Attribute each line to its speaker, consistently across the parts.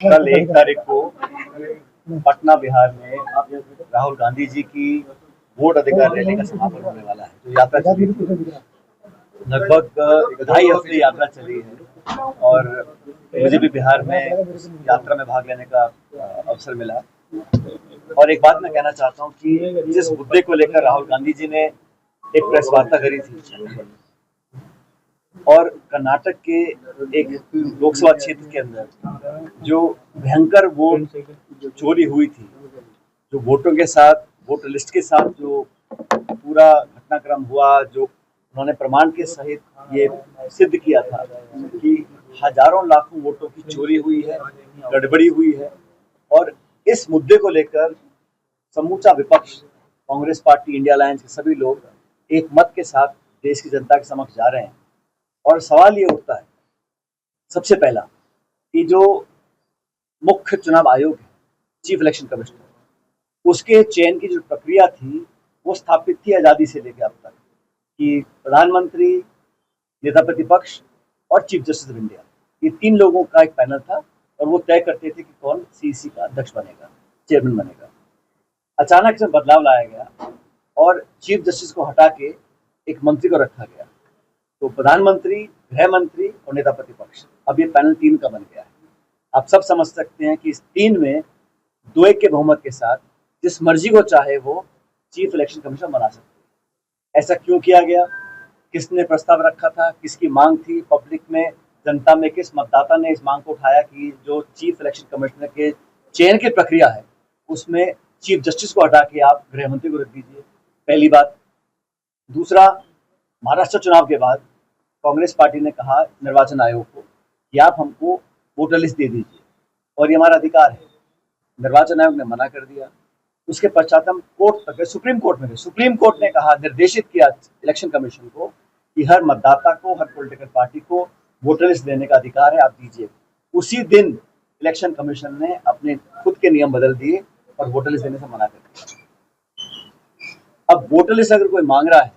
Speaker 1: कल 1 तारीख को पटना बिहार में राहुल गांधी जी की वोट अधिकार रैली का समापन होने वाला है। जो यात्रा चली थी लगभग 2.5 हफ्ते यात्रा चली है और मुझे भी बिहार में उस यात्रा में भाग लेने का अवसर मिला। और एक बात मैं कहना चाहता हूँ कि जिस मुद्दे को लेकर राहुल गांधी जी ने एक प्रेस वार्ता करी थी और कर्नाटक के एक लोकसभा क्षेत्र के अंदर जो भयंकर वोट चोरी हुई थी, जो वोटों के साथ वोटर लिस्ट के साथ जो पूरा घटनाक्रम हुआ, जो उन्होंने प्रमाण के सहित ये सिद्ध किया था कि हजारों लाखों वोटों की चोरी हुई है, गड़बड़ी हुई है। और इस मुद्दे को लेकर समूचा विपक्ष, कांग्रेस पार्टी, इंडिया अलायंस के सभी लोग एक मत के साथ देश की जनता के समक्ष जा रहे हैं। और सवाल ये उठता है सबसे पहला कि जो मुख्य चुनाव आयोग है, चीफ इलेक्शन कमिश्नर, उसके चयन की जो प्रक्रिया थी वो स्थापित थी आज़ादी से लेकर अब तक कि प्रधानमंत्री, नेता प्रतिपक्ष और चीफ जस्टिस ऑफ इंडिया, ये 3 लोगों का एक पैनल था और वो तय करते थे कि कौन सीईसी का अध्यक्ष बनेगा, चेयरमैन बनेगा। अचानक से बदलाव लाया गया और चीफ जस्टिस को हटा के एक मंत्री को रखा गया। तो प्रधानमंत्री, गृह मंत्री और नेता प्रतिपक्ष, अब ये पैनल 3 का बन गया है। आप सब समझ सकते हैं कि इस 3 में 2-1 के बहुमत के साथ जिस मर्जी को चाहे वो चीफ इलेक्शन कमिश्नर बना सकते हैं। ऐसा क्यों किया गया, किसने प्रस्ताव रखा था, किसकी मांग थी, पब्लिक में, जनता में किस मतदाता ने इस मांग को उठाया कि जो चीफ इलेक्शन कमिश्नर के चयन की प्रक्रिया है उसमें चीफ जस्टिस को हटा के आप गृह मंत्री को रख दीजिए, पहली बात। दूसरा, महाराष्ट्र चुनाव के बाद कांग्रेस पार्टी ने कहा निर्वाचन आयोग को कि आप हमको वोटर लिस्ट दे दीजिए और ये हमारा अधिकार है। निर्वाचन आयोग ने मना कर दिया। उसके पश्चात हम कोर्ट तक गए, सुप्रीम कोर्ट में गए। सुप्रीम कोर्ट ने कहा, निर्देशित किया इलेक्शन कमीशन को कि हर मतदाता को, हर पॉलिटिकल पार्टी को वोटर लिस्ट देने का अधिकार है, आप दीजिए। उसी दिन इलेक्शन कमीशन ने अपने खुद के नियम बदल दिए और वोटर लिस्ट देने से मना कर दिया। अब वोटर लिस्ट अगर कोई मांग रहा है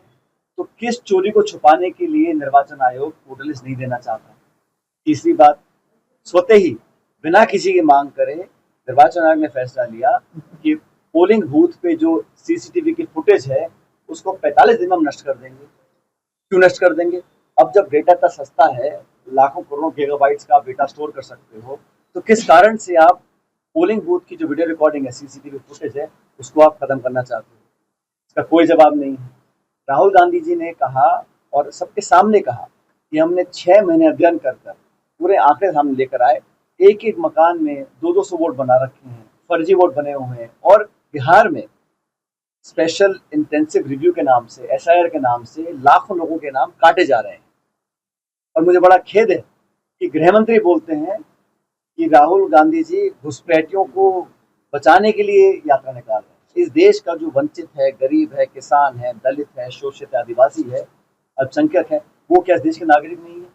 Speaker 1: तो किस चोरी को छुपाने के लिए निर्वाचन आयोग वोटर लिस्ट नहीं देना चाहता? तीसरी बात, स्वतः ही बिना किसी की मांग करे निर्वाचन आयोग ने फैसला लिया कि पोलिंग बूथ पे जो सीसीटीवी की फुटेज है उसको 45 दिन में हम नष्ट कर देंगे। क्यों नष्ट कर देंगे? अब जब डेटा इतना सस्ता है, लाखों करोड़ों गीगाबाइट्स का आप डेटा स्टोर कर सकते हो, तो किस कारण से आप पोलिंग बूथ की जो वीडियो रिकॉर्डिंग है, सीसीटीवी फुटेज है, उसको आप खत्म करना चाहते हो? इसका कोई जवाब नहीं है। राहुल गांधी जी ने कहा और सबके सामने कहा कि हमने 6 महीने अध्ययन कर पूरे आंकड़े सामने लेकर आए। एक एक मकान में 200-200 वोट बना रखे हैं, फर्जी वोट बने हुए हैं और बिहार में स्पेशल इंटेंसिव रिव्यू के नाम से, एसआईआर के नाम से लाखों लोगों के नाम काटे जा रहे हैं। और मुझे बड़ा खेद है कि गृह मंत्री बोलते हैं कि राहुल गांधी जी घुसपैठियों को बचाने के लिए यात्रा निकाल रहे हैं। इस देश का जो वंचित है, गरीब है, किसान है, दलित है, शोषित है, आदिवासी है, अल्पसंख्यक है, वो क्या इस देश के नागरिक नहीं है?